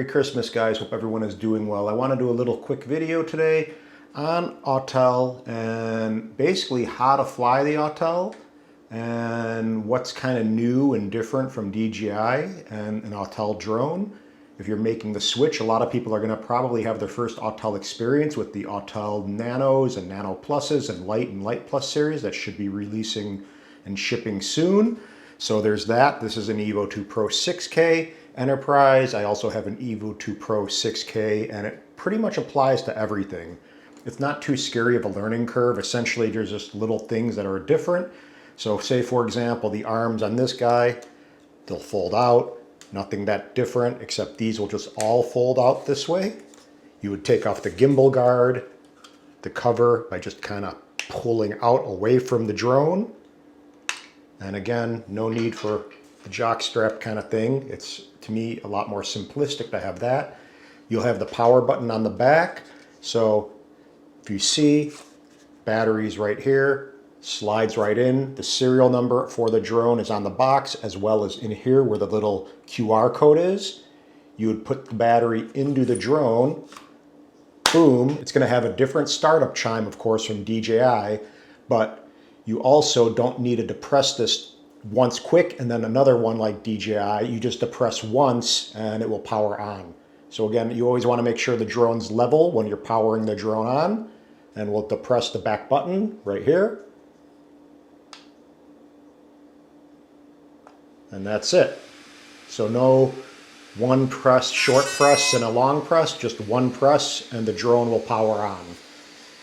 Merry Christmas, guys. Hope everyone is doing well. I want to do a little quick video today on Autel and basically how to fly the Autel and what's kind of new and different from DJI and an Autel drone. If you're making the switch, a lot of people are going to probably have their first Autel experience with the Autel Nanos and Nano Pluses and Lite and Lite Plus series that should be releasing and shipping soon. So there's that. This is an Evo 2 Pro 6K Enterprise. I also have an Evo 2 Pro 6K, and it pretty much applies to everything. It's not too scary of a learning curve. Essentially, there's just little things that are different. So say, for example, the arms on this guy, they'll fold out. Nothing that different, except these will just all fold out this way. You would take off the gimbal guard, the cover, by just kind of pulling out away from the drone. And again, no need for a jock strap kind of thing. It's, to me, a lot more simplistic to have that. You'll have the power button on the back. So if you see, batteries right here, slides right in. The serial number for the drone is on the box, as well as in here where the little QR code is. You would put the battery into the drone. Boom. It's going to have a different startup chime, of course, from DJI, but you also don't need to depress this once quick and then another one like DJI. You just depress once and it will power on. So again, you always want to make sure the drone's level when you're powering the drone on, and we'll depress the back button right here. And that's it. So no one press, short press and a long press, just one press and the drone will power on.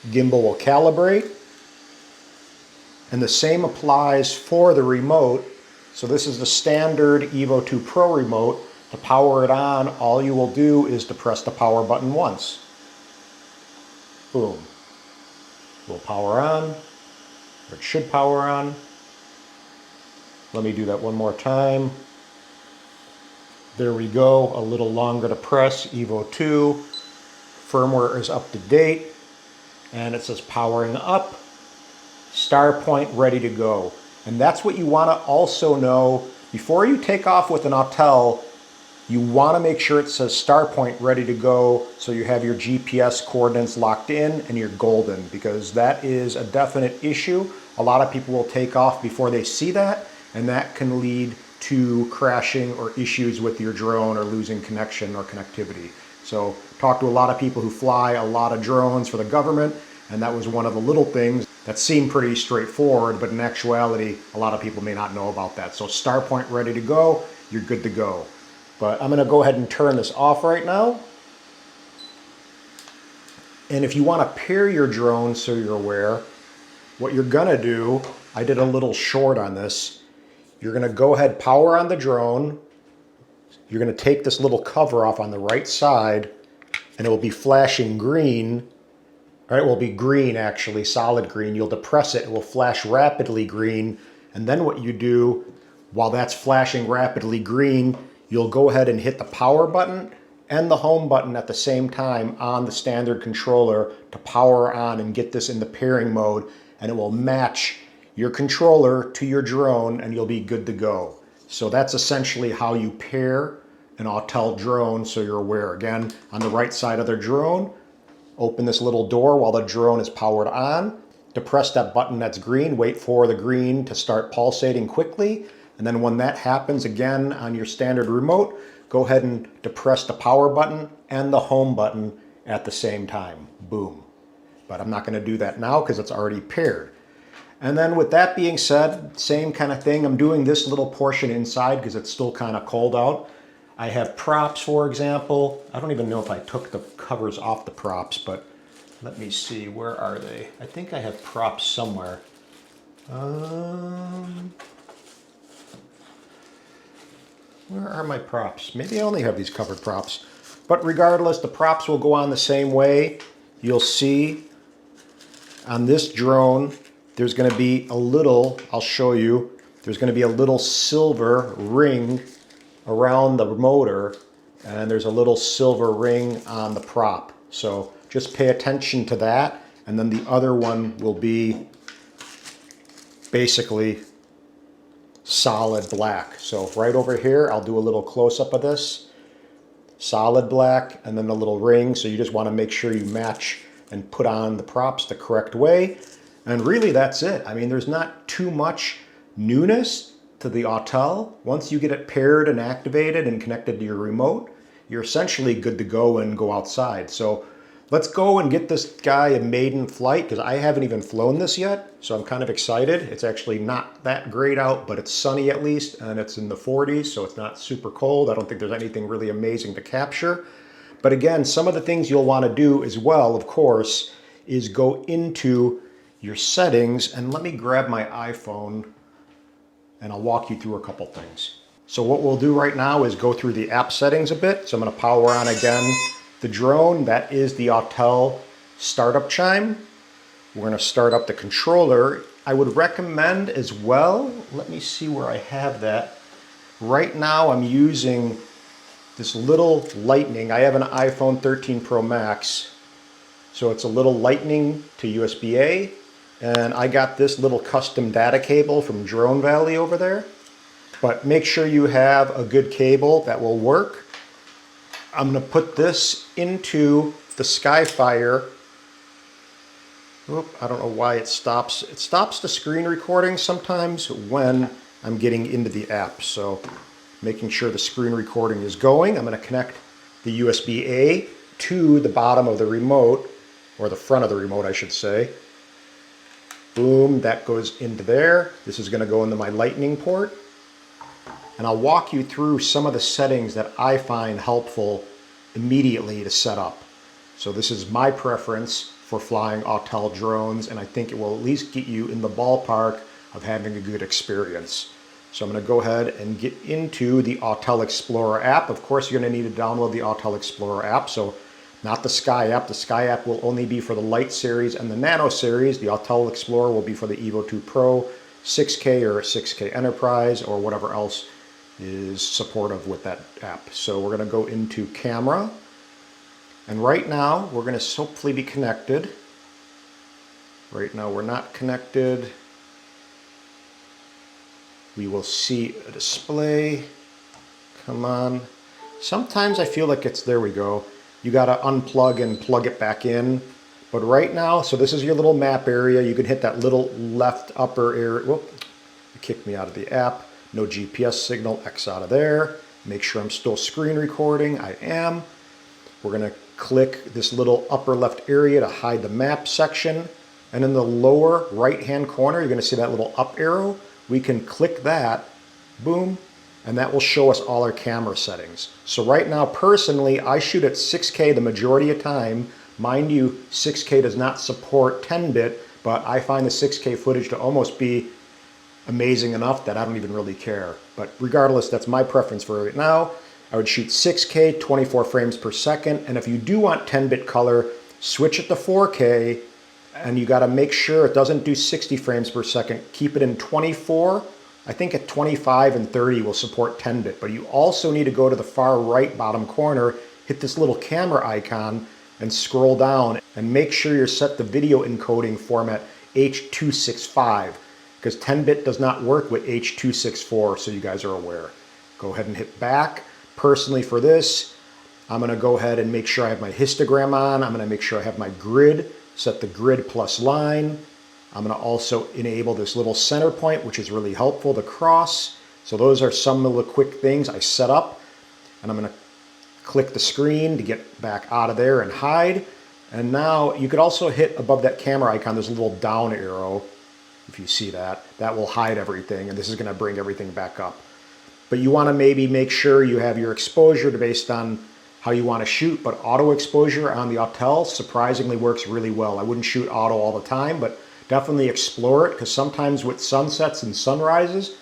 Gimbal will calibrate. And the same applies for the remote. So this is the standard Evo 2 Pro remote. To power it on, all you will do is to press the power button once. Boom. It will power on, or it should power on. Let me do that one more time. There we go, a little longer to press. Evo 2. Firmware is up to date. And it says powering up. Star point ready to go. And that's what you want to also know before you take off with an Autel. You want to make sure it says star point ready to go, so you have your GPS coordinates locked in and you're golden, because that is a definite issue. A lot of people will take off before they see that, and that can lead to crashing or issues with your drone or losing connection or connectivity. So talk to a lot of people who fly a lot of drones for the government, and that was one of the little things that seemed pretty straightforward, but in actuality, a lot of people may not know about that. So star point ready to go, you're good to go. But I'm going to go ahead and turn this off right now. And if you want to pair your drone, so you're aware, what you're going to do, I did a little short on this. You're going to go ahead, power on the drone. You're going to take this little cover off on the right side, and it will be flashing green. Or it will be green, actually, solid green. You'll depress it, it will flash rapidly green. And then what you do, while that's flashing rapidly green, you'll go ahead and hit the power button and the home button at the same time on the standard controller to power on and get this in the pairing mode, and it will match your controller to your drone and you'll be good to go. So that's essentially how you pair an Autel drone, so you're aware. Again, on the right side of the drone, open this little door while the drone is powered on, depress that button that's green, wait for the green to start pulsating quickly, and then when that happens again on your standard remote, go ahead and depress the power button and the home button at the same time. Boom. But I'm not going to do that now because it's already paired. And then with that being said, same kind of thing. I'm doing this little portion inside because it's still kind of cold out. I have props, for example. I don't even know if I took the covers off the props, but let me see. Where are they? I think I have props somewhere. Where are my props? Maybe I only have these covered props. But regardless, the props will go on the same way. You'll see on this drone, there's going to be a little, I'll show you, there's going to be a little silver ring around the motor, and there's a little silver ring on the prop. So just pay attention to that, and then the other one will be basically solid black. So right over here, I'll do a little close-up of this. solid black, and then a little ring. So you just want to make sure you match and put on the props the correct way. And really that's it. I mean, there's not too much newness to the Autel. Once you get it paired and activated and connected to your remote, you're essentially good to go and go outside. So let's go and get this guy a maiden flight, because I haven't even flown this yet. So I'm kind of excited. It's actually not that great out, but it's sunny at least, and it's in the 40s, so it's not super cold. I don't think there's anything really amazing to capture. But again, some of the things you'll want to do as well, of course, is go into your settings, and let me grab my iPhone and I'll walk you through a couple things. So what we'll do right now is go through the app settings a bit. So I'm going to power on again the drone. That is the Autel startup chime. We're going to start up the controller. I would recommend as well, let me see where I have that. Right now I'm using this little lightning. I have an iPhone 13 Pro Max. So it's a little lightning to USB-A. And I got this little custom data cable from Drone Valley over there. But make sure you have a good cable that will work. I'm going to put this into the Skyfire. Oop, I don't know why it stops. It stops the screen recording sometimes when I'm getting into the app. So making sure the screen recording is going. I'm going to connect the USB-A to the bottom of the remote, or the front of the remote, I should say. Boom, that goes into there. This is going to go into my lightning port. And I'll walk you through some of the settings that I find helpful immediately to set up. So this is my preference for flying Autel drones, and I think it will at least get you in the ballpark of having a good experience. So I'm going to go ahead and get into the Autel Explorer app. Of course, you're going to need to download the Autel Explorer app. So not the Sky app. The Sky app will only be for the Lite series and the Nano series. The Autel Explorer will be for the Evo 2 Pro, 6K or 6K Enterprise, or whatever else is supportive with that app. So we're going to go into camera. And right now, we're going to hopefully be connected. Right now, we're not connected. We will see a display. Come on. Sometimes I feel like it's, there we go. You got to unplug and plug it back in. But right now, so this is your little map area. You can hit that little left upper area. Whoop, it kicked me out of the app. No GPS signal, X out of there. Make sure I'm still screen recording. I am. We're going to click this little upper left area to hide the map section. And in the lower right-hand corner, you're going to see that little up arrow. We can click that, boom, and that will show us all our camera settings. So right now, personally, I shoot at 6K the majority of time. Mind you, 6K does not support 10-bit, but I find the 6K footage to almost be amazing enough that I don't even really care. But regardless, that's my preference for right now. I would shoot 6K, 24 frames per second, and if you do want 10-bit color, switch it to 4K, and you got to make sure it doesn't do 60 frames per second. Keep it in 24. I think at 25 and 30 will support 10-bit, but you also need to go to the far right bottom corner, hit this little camera icon, and scroll down, and make sure you're set the video encoding format H.265, because 10-bit does not work with H.264, so you guys are aware. Go ahead and hit back. Personally for this, I'm going to go ahead and make sure I have my histogram on. I'm going to make sure I have my grid, set the grid plus line. I'm going to also enable this little center point, which is really helpful to cross. So those are some of the quick things I set up. And I'm going to click the screen to get back out of there and hide. And now you could also hit above that camera icon, there's a little down arrow. If you see that, that will hide everything. And this is going to bring everything back up. But you want to maybe make sure you have your exposure based on how you want to shoot. But auto exposure on the Autel surprisingly works really well. I wouldn't shoot auto all the time, but definitely explore it, because sometimes with sunsets and sunrises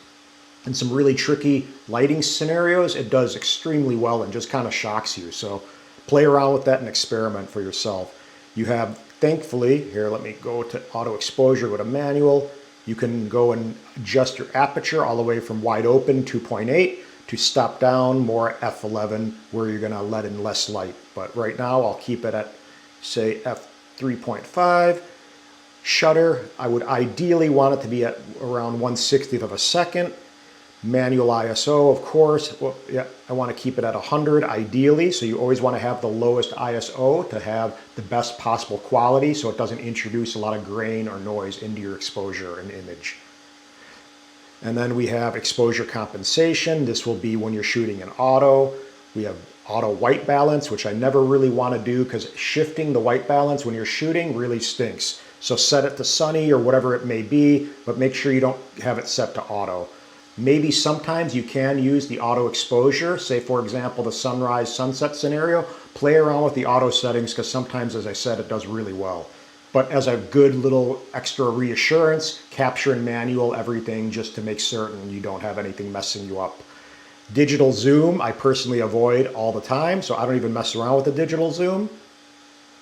and some really tricky lighting scenarios, it does extremely well and just kind of shocks you. So play around with that and experiment for yourself. You have, thankfully, here, let me go to auto exposure, go to manual. You can go and adjust your aperture all the way from wide open 2.8 to stop down more f11, where you're going to let in less light. But right now I'll keep it at, say, f3.5. Shutter, I would ideally want it to be at around 1/60th of a second. Manual ISO, of course. Well, yeah, I want to keep it at 100 ideally, so you always want to have the lowest ISO to have the best possible quality so it doesn't introduce a lot of grain or noise into your exposure and image. And then we have exposure compensation. This will be when you're shooting in auto. We have auto white balance, which I never really want to do because shifting the white balance when you're shooting really stinks. So set it to sunny or whatever it may be, but make sure you don't have it set to auto. Maybe sometimes you can use the auto exposure, say for example the sunrise sunset scenario. Play around with the auto settings because sometimes, as I said, it does really well. But as a good little extra reassurance, capture and manual everything just to make certain you don't have anything messing you up. Digital zoom, I personally avoid all the time, so I don't even mess around with the digital zoom.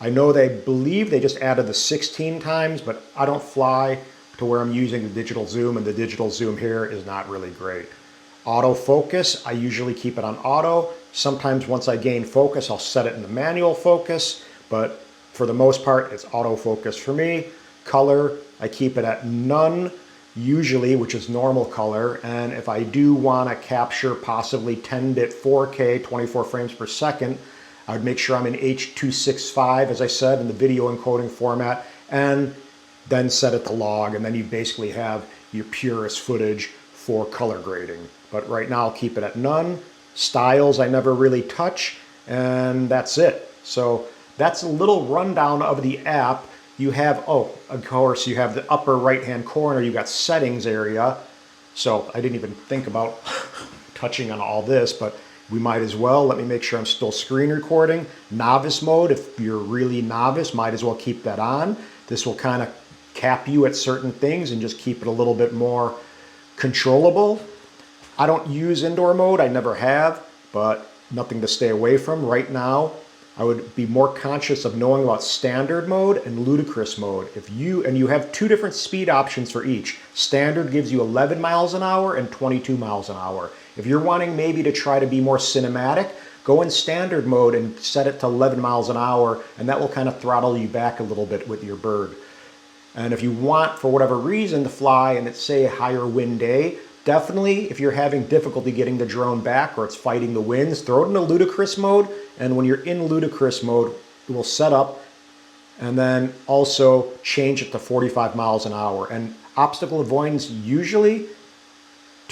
I know they believe they just added the 16 times, but I don't fly to where I'm using the digital zoom, and the digital zoom here is not really great. Autofocus, I usually keep it on auto. Sometimes once I gain focus, I'll set it in the manual focus, but for the most part, it's autofocus for me. Color, I keep it at none, usually, which is normal color. And if I do want to capture possibly 10-bit 4K, 24 frames per second, I would make sure I'm in H.265, as I said, in the video encoding format, and then set it to log, and then you basically have your purest footage for color grading. But right now I'll keep it at none. Styles I never really touch, and that's it. So that's a little rundown of the app. You have, oh, of course, you have the upper right-hand corner, you got settings area. So I didn't even think about touching on all this, but we might as well. Let me make sure I'm still screen recording. Novice mode, if you're really novice, might as well keep that on. This will kind of cap you at certain things and just keep it a little bit more controllable. I don't use indoor mode, I never have, but nothing to stay away from. Right now, I would be more conscious of knowing about standard mode and ludicrous mode. You have two different speed options for each. Standard gives you 11 miles an hour and 22 miles an hour. If you're wanting maybe to try to be more cinematic, go in standard mode and set it to 11 miles an hour, and that will kind of throttle you back a little bit with your bird. And if you want, for whatever reason, to fly and it's, say, a higher wind day, definitely, if you're having difficulty getting the drone back or it's fighting the winds, throw it into ludicrous mode. And when you're in ludicrous mode, it will set up and then also change it to 45 miles an hour. And obstacle avoidance usually,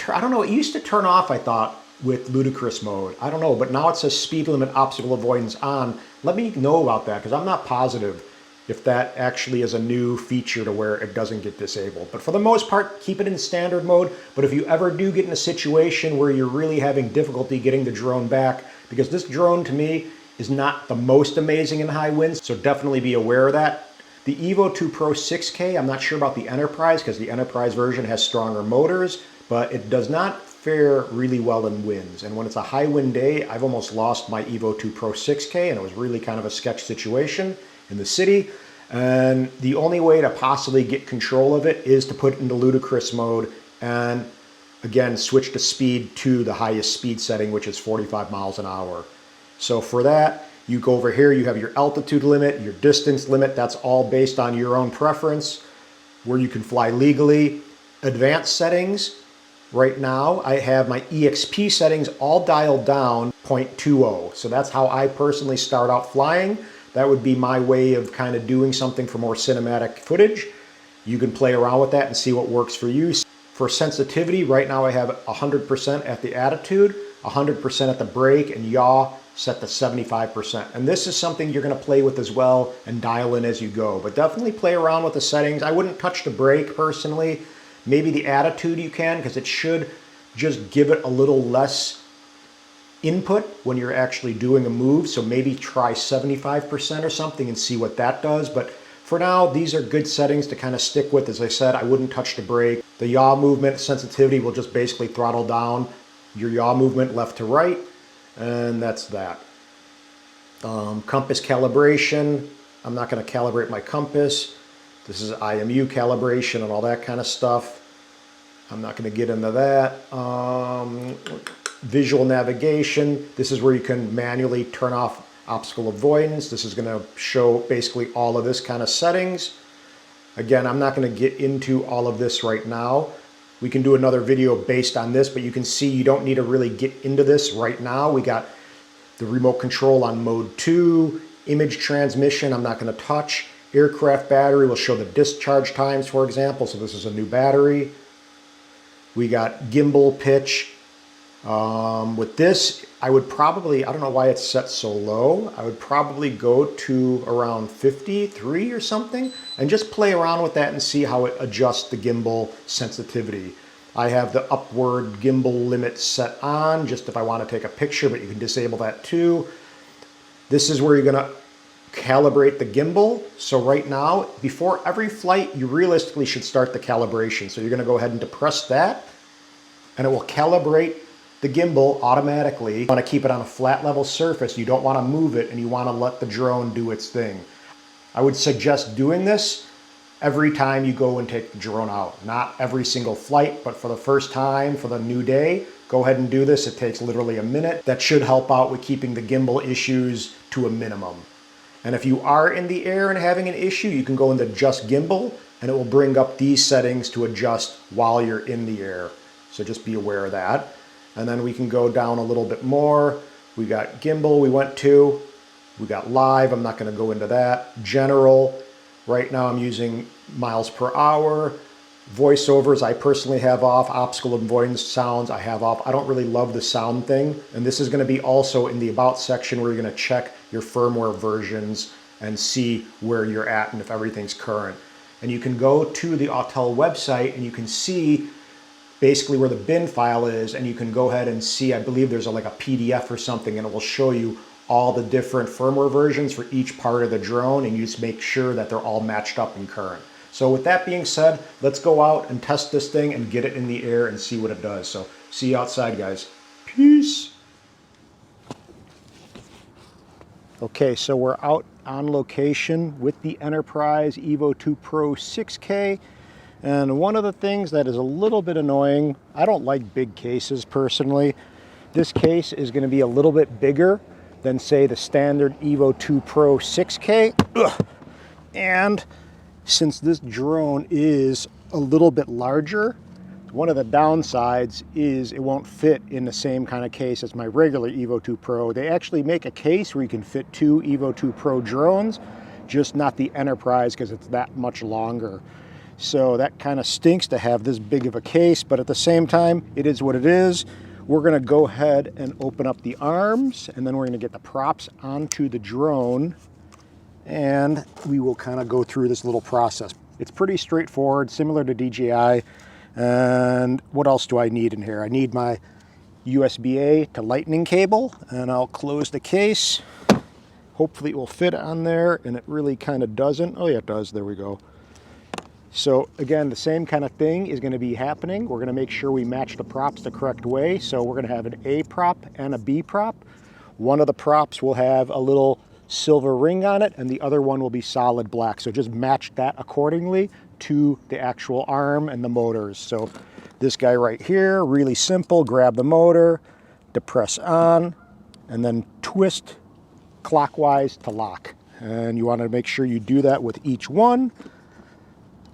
I don't know, it used to turn off, I thought, with ludicrous mode. I don't know, but now it says speed limit obstacle avoidance on. Let me know about that because I'm not positive if that actually is a new feature to where it doesn't get disabled. But for the most part, keep it in standard mode. But if you ever do get in a situation where you're really having difficulty getting the drone back, because this drone to me is not the most amazing in high winds, so definitely be aware of that. The Evo 2 Pro 6K, I'm not sure about the Enterprise because the Enterprise version has stronger motors, but it does not fare really well in winds. And when it's a high wind day, I've almost lost my Evo 2 Pro 6K, and it was really kind of a sketch situation in the city. And the only way to possibly get control of it is to put it into ludicrous mode and again switch the speed to the highest speed setting, which is 45 miles an hour. So for that, you go over here, you have your altitude limit, your distance limit. That's all based on your own preference, where you can fly legally. Advanced settings, right now I have my EXP settings all dialed down 0.20. So that's how I personally start out flying. That would be my way of kind of doing something for more cinematic footage. You can play around with that and see what works for you. For sensitivity, right now I have 100% at the attitude, 100% at the brake, and yaw set to 75%. And this is something you're going to play with as well and dial in as you go. But definitely play around with the settings. I wouldn't touch the brake personally. Maybe the attitude you can, because it should just give it a little less input when you're actually doing a move. So maybe try 75% or something and see what that does. But for now, these are good settings to kind of stick with. As I said, I wouldn't touch the brake. The yaw movement sensitivity will just basically throttle down your yaw movement left to right. And that's that. Compass calibration. I'm not going to calibrate my compass. This is IMU calibration and all that kind of stuff. I'm not going to get into that. Visual navigation. This is where you can manually turn off obstacle avoidance. This is going to show basically all of this kind of settings. Again, I'm not going to get into all of this right now, We can do another video based on this, but you can see you don't need to really get into this right now. We got the remote control on mode 2, image transmission I'm not going to touch, aircraft battery will show the discharge times, for example, so this is a new battery. We got gimbal pitch. With this, I would probably, I don't know why it's set so low, I would probably go to around 53 or something and just play around with that and see how it adjusts the gimbal sensitivity. I have the upward gimbal limit set on, just if I want to take a picture, but you can disable that too. This is where you're going to calibrate the gimbal. So right now, before every flight, you realistically should start the calibration. So you're going to go ahead and depress that, and it will calibrate the gimbal automatically. You want to keep it on a flat level surface. You don't want to move it, and you want to let the drone do its thing. I would suggest doing this every time you go and take the drone out. Not every single flight, but for the first time, for the new day, go ahead and do this. It takes literally a minute. That should help out with keeping the gimbal issues to a minimum. And if you are in the air and having an issue, you can go into Just Gimbal, and it will bring up these settings to adjust while you're in the air. So just be aware of that. And then we can go down a little bit more. We got gimbal we went to. We got live, I'm not going to go into that. General, right now I'm using miles per hour. Voiceovers I personally have off. Optical avoidance sounds I have off. I don't really love the sound thing. And this is going to be also in the about section where you're going to check your firmware versions and see where you're at and if everything's current. And you can go to the Autel website and you can see basically where the bin file is, and you can go ahead and see, I believe there's like a PDF or something, and it will show you all the different firmware versions for each part of the drone, and you just make sure that they're all matched up and current. So with that being said, let's go out and test this thing and get it in the air and see what it does. So see you outside, guys. Peace. Okay, so we're out on location with the Enterprise Evo 2 Pro 6K. And one of the things that is a little bit annoying, I don't like big cases personally. This case is going to be a little bit bigger than, say, the standard Evo 2 Pro 6K. Ugh. And since this drone is a little bit larger, one of the downsides is it won't fit in the same kind of case as my regular Evo 2 Pro. They actually make a case where you can fit 2 Evo 2 Pro drones, just not the Enterprise because it's that much longer. So that kind of stinks to have this big of a case, but at the same time, it is what it is. We're going to go ahead and open up the arms, and then we're going to get the props onto the drone, and we will kind of go through this little process. It's pretty straightforward, similar to DJI. And what else do I need in here? I need my USB-A to lightning cable, and I'll close the case. Hopefully it will fit on there, and it really kind of doesn't. Oh yeah, it does. There we go. So again, the same kind of thing is going to be happening. We're going to make sure we match the props the correct way. So we're going to have an A prop and a B prop. One of the props will have a little silver ring on it, and the other one will be solid black. So just match that accordingly to the actual arm and the motors. So this guy right here, really simple. Grab the motor, depress on, and then twist clockwise to lock. And you want to make sure you do that with each one.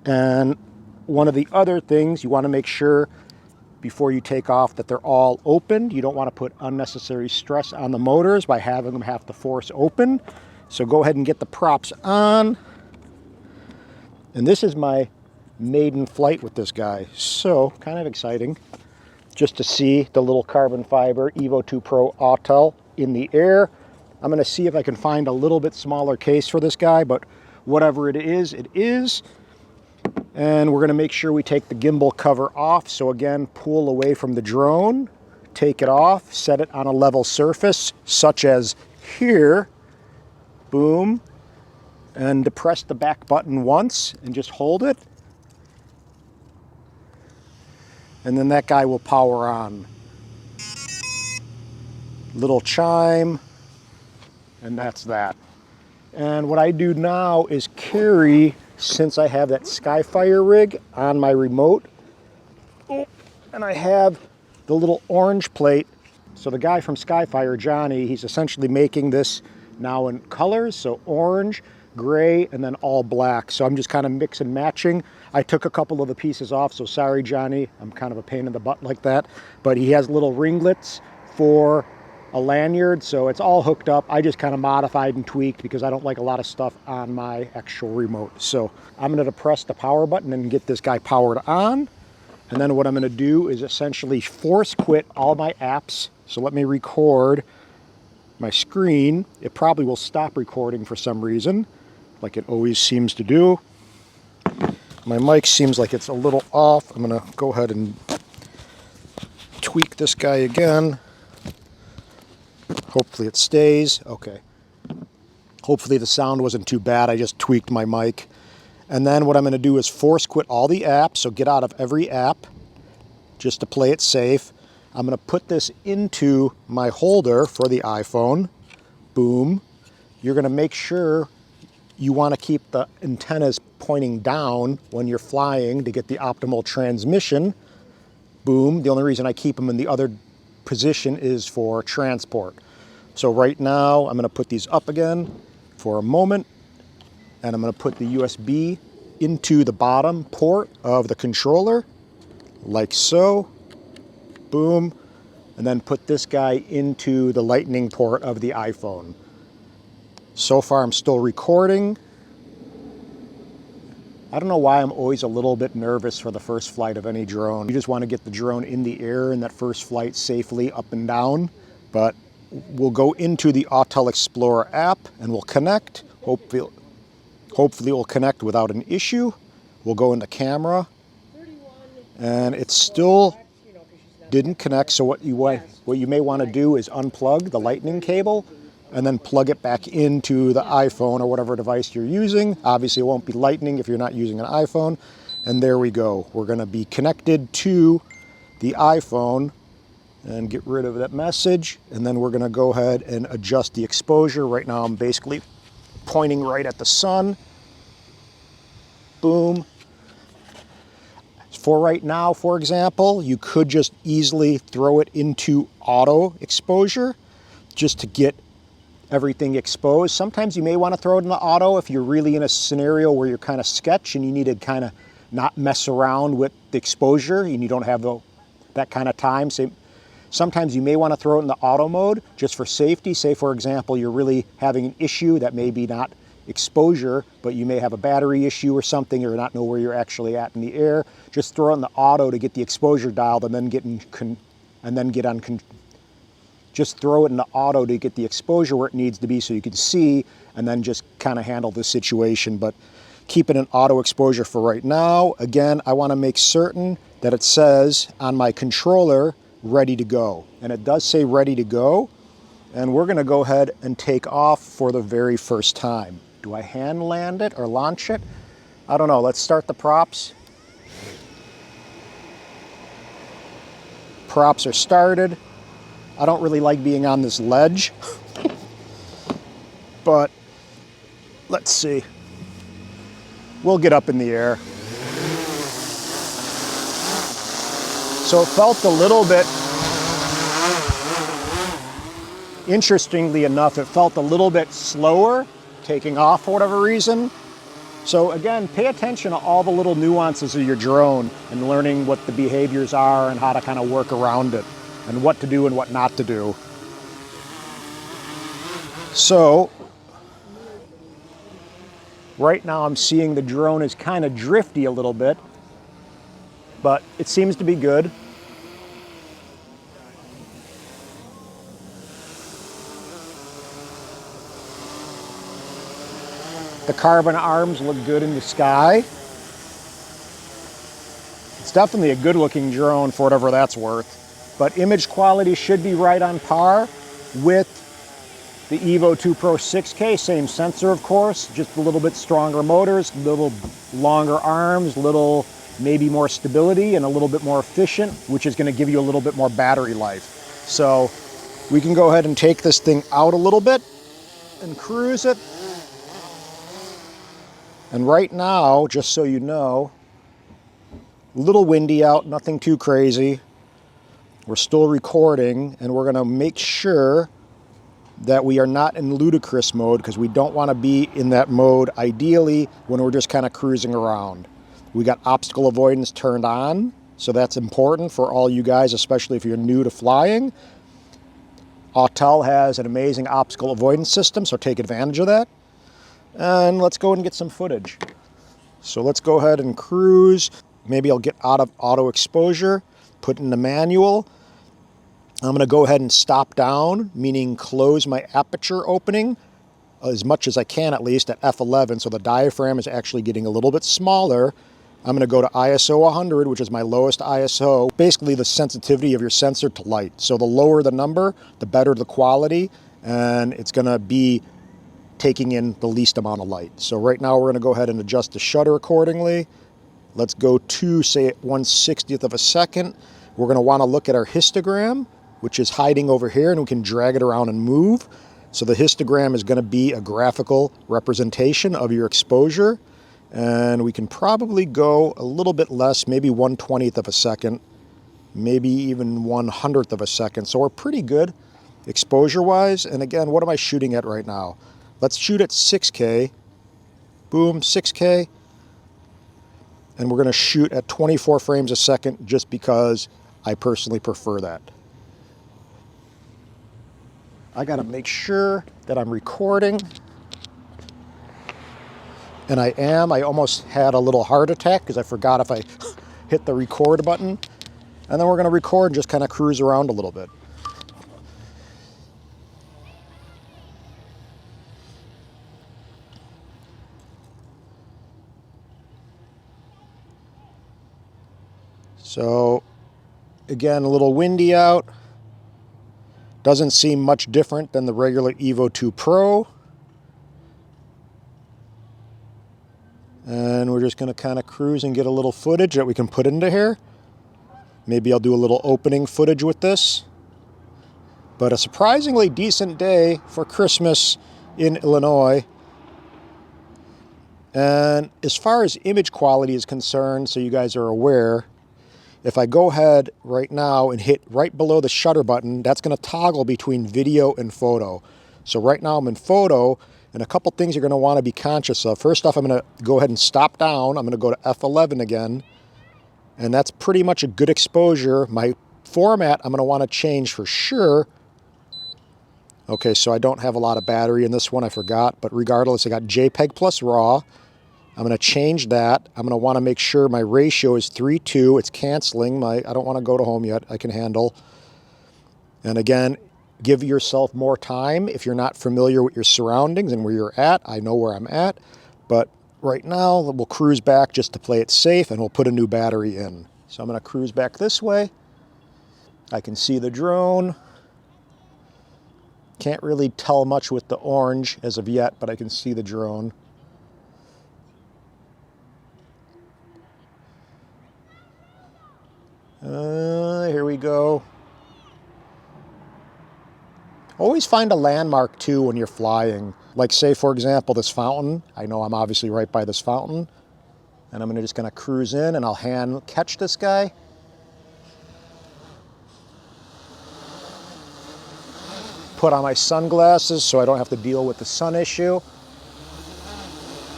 And one of the other things, you want to make sure before you take off that they're all opened. You don't want to put unnecessary stress on the motors by having them have to force open. So go ahead and get the props on. And this is my maiden flight with this guy. So kind of exciting just to see the little carbon fiber Evo 2 Pro Autel in the air. I'm going to see if I can find a little bit smaller case for this guy, but whatever it is, it is. And we're going to make sure we take the gimbal cover off. So again, pull away from the drone, take it off, set it on a level surface, such as here. Boom. And depress the back button once and just hold it. And then that guy will power on. Little chime. And that's that. And what I do now is carry, since I have that Skyfire rig on my remote, and I have the little orange plate. So the guy from Skyfire, Johnny, he's essentially making this now in colors. So orange, gray, and then all black. So I'm just kind of mix and matching. I took a couple of the pieces off, so sorry, Johnny. I'm kind of a pain in the butt like that. But he has little ringlets for a lanyard, so it's all hooked up. I just kind of modified and tweaked because I don't like a lot of stuff on my actual remote. So I'm going to press the power button and get this guy powered on. And then what I'm going to do is essentially force quit all my apps. So let me record my screen. It probably will stop recording for some reason, like it always seems to do. My mic seems like it's a little off. I'm going to go ahead and tweak this guy again. Hopefully it stays. Okay. Hopefully the sound wasn't too bad. I just tweaked my mic. And then what I'm going to do is force quit all the apps. So get out of every app just to play it safe. I'm going to put this into my holder for the iPhone. Boom. You're going to make sure you want to keep the antennas pointing down when you're flying to get the optimal transmission. Boom. The only reason I keep them in the other position is for transport. So right now I'm going to put these up again for a moment, and I'm going to put the USB into the bottom port of the controller, like so. Boom. And then put this guy into the lightning port of the iPhone. So far I'm still recording. I don't know why I'm always a little bit nervous for the first flight of any drone. You just want to get the drone in the air in that first flight safely up and down. But we'll go into the Autel Explorer app and we'll connect. Hopefully it will connect without an issue. We'll go into camera and it still didn't connect. So what you may want to do is unplug the lightning cable and then plug it back into the iPhone or whatever device you're using. Obviously it won't be lightning if you're not using an iPhone. And there we go. We're going to be connected to the iPhone and get rid of that message. And then we're going to go ahead and adjust the exposure. Right now I'm basically pointing right at the sun. Boom. For right now, for example, you could just easily throw it into auto exposure just to get everything exposed. Sometimes you may want to throw it in the auto if you're really in a scenario where you're kind of sketch and you need to kind of not mess around with the exposure and you don't have that kind of time. So sometimes you may want to throw it in the auto mode just for safety. Say, for example, you're really having an issue that may be not exposure, but you may have a battery issue or something or not know where you're actually at in the air. Just throw it in the auto to get the exposure dialed and then just throw it in the auto to get the exposure where it needs to be so you can see and then just kind of handle the situation. But keep it in auto exposure for right now. Again, I want to make certain that it says on my controller, ready to go. And it does say ready to go. And we're going to go ahead and take off for the very first time. Do I hand land it or launch it? I don't know. Let's start the props. Props are started. I don't really like being on this ledge, but let's see. We'll get up in the air. So it felt a little bit, interestingly enough, it felt a little bit slower taking off for whatever reason. So again, pay attention to all the little nuances of your drone and learning what the behaviors are and how to kind of work around it and what to do and what not to do. So right now I'm seeing the drone is kind of drifty a little bit, but it seems to be good. The carbon arms look good in the sky. It's definitely a good looking drone for whatever that's worth. But image quality should be right on par with the Evo 2 Pro 6K. Same sensor, of course, just a little bit stronger motors, a little longer arms, little maybe more stability and a little bit more efficient, which is going to give you a little bit more battery life. So we can go ahead and take this thing out a little bit and cruise it. And right now, just so you know, a little windy out, nothing too crazy. We're still recording, and we're going to make sure that we are not in ludicrous mode, because we don't want to be in that mode ideally when we're just kind of cruising around. We got obstacle avoidance turned on, so that's important for all you guys, especially if you're new to flying. Autel has an amazing obstacle avoidance system, so take advantage of that. And let's go and get some footage. So let's go ahead and cruise. Maybe I'll get out of auto exposure, put in the manual. I'm going to go ahead and stop down, meaning close my aperture opening as much as I can, at least at F11, so the diaphragm is actually getting a little bit smaller. I'm going to go to ISO 100, which is my lowest ISO, basically the sensitivity of your sensor to light. So the lower the number, the better the quality, and it's going to be taking in the least amount of light. So right now we're going to go ahead and adjust the shutter accordingly. Let's go to, say, 1/60th of a second. We're going to want to look at our histogram, which is hiding over here, and we can drag it around and move. So the histogram is going to be a graphical representation of your exposure, and we can probably go a little bit less, maybe 1/20th of a second, maybe even 1/100th of a second. So we're pretty good exposure-wise. And again, what am I shooting at right now? Let's shoot at 6K. Boom, 6K. And we're going to shoot at 24 frames a second just because I personally prefer that. I got to make sure that I'm recording. And I am. I almost had a little heart attack because I forgot if I hit the record button. And then we're going to record and just kind of cruise around a little bit. So, again, a little windy out. Doesn't seem much different than the regular Evo 2 Pro. And we're just going to kind of cruise and get a little footage that we can put into here. Maybe I'll do a little opening footage with this. But a surprisingly decent day for Christmas in Illinois. And as far as image quality is concerned, so you guys are aware, if I go ahead right now and hit right below the shutter button, that's going to toggle between video and photo. So right now I'm in photo, and a couple things you're going to want to be conscious of. First off, I'm going to go ahead and stop down. I'm going to go to F11 again, and that's pretty much a good exposure. My format I'm going to want to change for sure. Okay, so I don't have a lot of battery in this one, I forgot, but regardless, I got JPEG plus RAW. I'm going to change that. I'm going to want to make sure my ratio is 3:2. It's canceling. I don't want to go to home yet. I can handle. And again, give yourself more time if you're not familiar with your surroundings and where you're at. I know where I'm at. But right now, we'll cruise back just to play it safe, and we'll put a new battery in. So I'm going to cruise back this way. I can see the drone. Can't really tell much with the orange as of yet, but I can see the drone. Here we go. Always find a landmark too when you're flying. Like say, for example, this fountain. I know I'm obviously right by this fountain. And I'm just gonna cruise in and I'll hand catch this guy. Put on my sunglasses so I don't have to deal with the sun issue.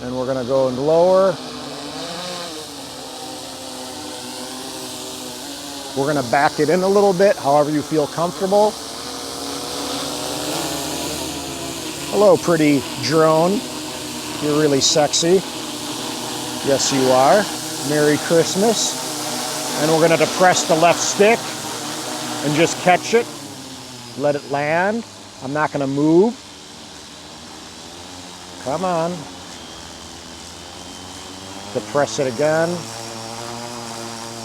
And we're gonna go and lower. We're gonna back it in a little bit, however you feel comfortable. Hello, pretty drone. You're really sexy. Yes, you are. Merry Christmas. And we're gonna depress the left stick and just catch it. Let it land. I'm not gonna move. Come on. Depress it again.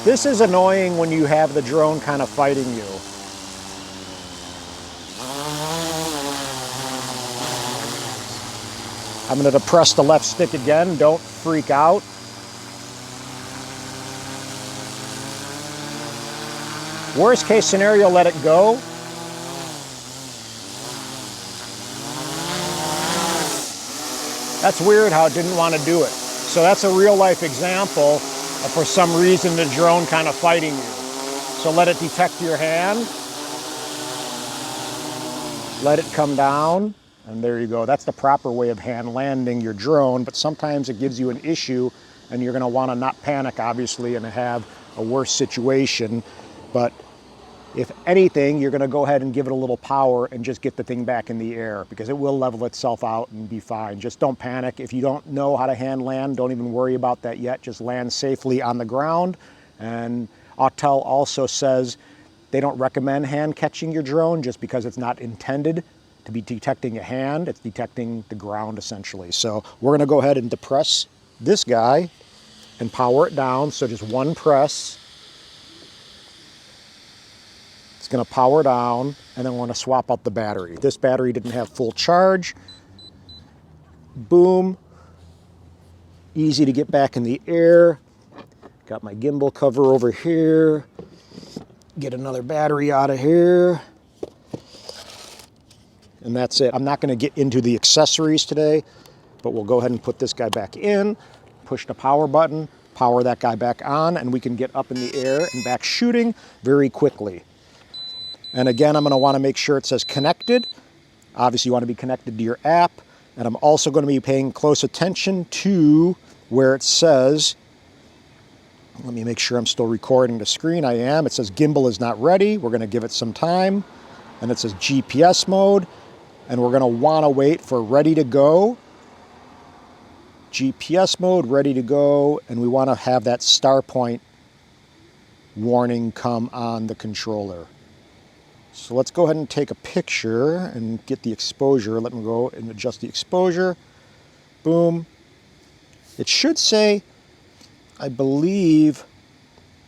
This is annoying when you have the drone kind of fighting you. I'm going to depress the left stick again. Don't freak out. Worst case scenario, let it go. That's weird how it didn't want to do it. So that's a real life example. For some reason, the drone kind of fighting you. So let it detect your hand. let it come down, and there you go. That's the proper way of hand landing your drone, but sometimes it gives you an issue and you're gonna wanna not panic, obviously, and have a worse situation. But if anything, you're gonna go ahead and give it a little power and just get the thing back in the air, because it will level itself out and be fine. Just don't panic. If you don't know how to hand land, don't even worry about that yet. Just land safely on the ground. And Autel also says they don't recommend hand catching your drone just because it's not intended to be detecting a hand. It's detecting the ground essentially. So we're gonna go ahead and depress this guy and power it down. So just one press. It's gonna power down, and then we're gonna swap out the battery. This battery didn't have full charge. Boom. Easy to get back in the air. Got my gimbal cover over here. Get another battery out of here. And that's it. I'm not gonna get into the accessories today, but we'll go ahead and put this guy back in, push the power button, power that guy back on, and we can get up in the air and back shooting very quickly. And again, I'm gonna wanna make sure it says connected. Obviously you wanna be connected to your app. And I'm also gonna be paying close attention to where it says, let me make sure I'm still recording the screen. I am. It says gimbal is not ready. We're gonna give it some time. And it says GPS mode. And we're gonna wanna wait for ready to go. GPS mode, ready to go. And we wanna have that star point warning come on the controller. So let's go ahead and take a picture and get the exposure. Let me go and adjust the exposure. Boom. It should say, I believe,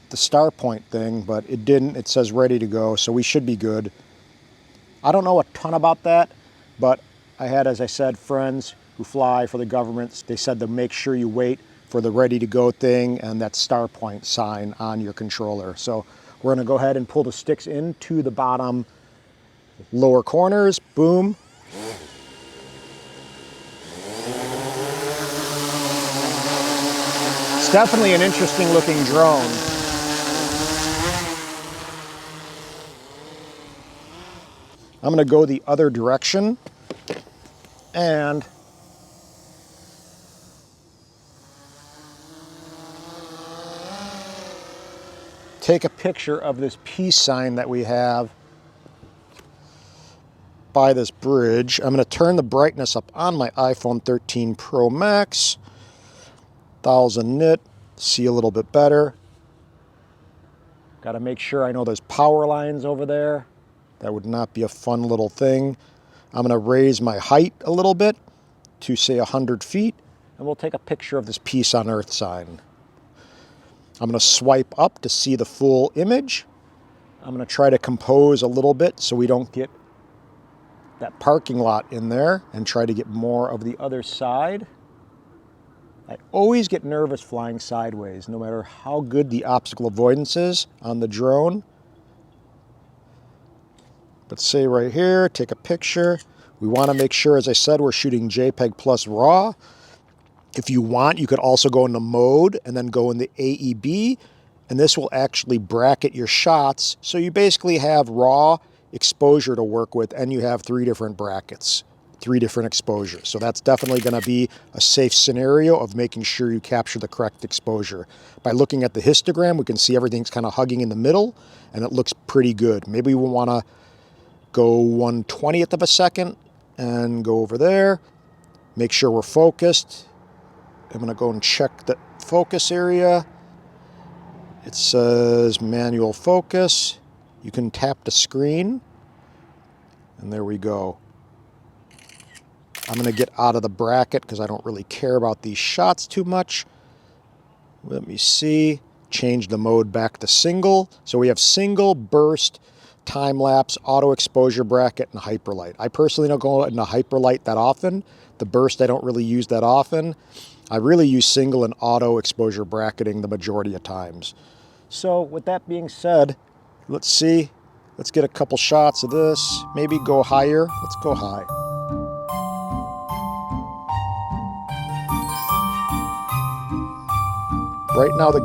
the star point thing, but it didn't. It says ready to go, so we should be good. I don't know a ton about that, but I had, as I said, friends who fly for the governments. They said to make sure you wait for the ready to go thing and that star point sign on your controller. So we're gonna go ahead and pull the sticks into the bottom lower corners. Boom. It's definitely an interesting looking drone. I'm gonna go the other direction and take a picture of this peace sign that we have by this bridge. I'm gonna turn the brightness up on my iPhone 13 Pro Max. 1000 nit, see a little bit better. Got to make sure I know there's power lines over there. That would not be a fun little thing. I'm going to raise my height a little bit to say 100 feet, and we'll take a picture of this peace on earth sign. I'm going to swipe up to see the full image. I'm going to try to compose a little bit so we don't get that parking lot in there, and try to get more of the other side. I always get nervous flying sideways, no matter how good the obstacle avoidance is on the drone. But say right here, take a picture. We want to make sure, as I said, we're shooting JPEG plus RAW. If you want, you could also go into mode and then go into AEB, and this will actually bracket your shots. So you basically have raw exposure to work with, and you have 3 different brackets. 3 different exposures. So that's definitely going to be a safe scenario of making sure you capture the correct exposure. By looking at the histogram, we can see everything's kind of hugging in the middle, and it looks pretty good. Maybe we want to go 1/20th of a second and go over there. Make sure we're focused. I'm going to go and check the focus area. It says manual focus. You can tap the screen, and there we go. I'm going to get out of the bracket because I don't really care about these shots too much. Let me see. Change the mode back to single. So we have single, burst, time-lapse, auto exposure bracket, and hyperlight. I personally don't go into hyperlight that often. The burst I don't really use that often. I really use single and auto exposure bracketing the majority of times. So with that being said, let's see. Let's get a couple shots of this. Maybe go higher. Let's go high. Right now, the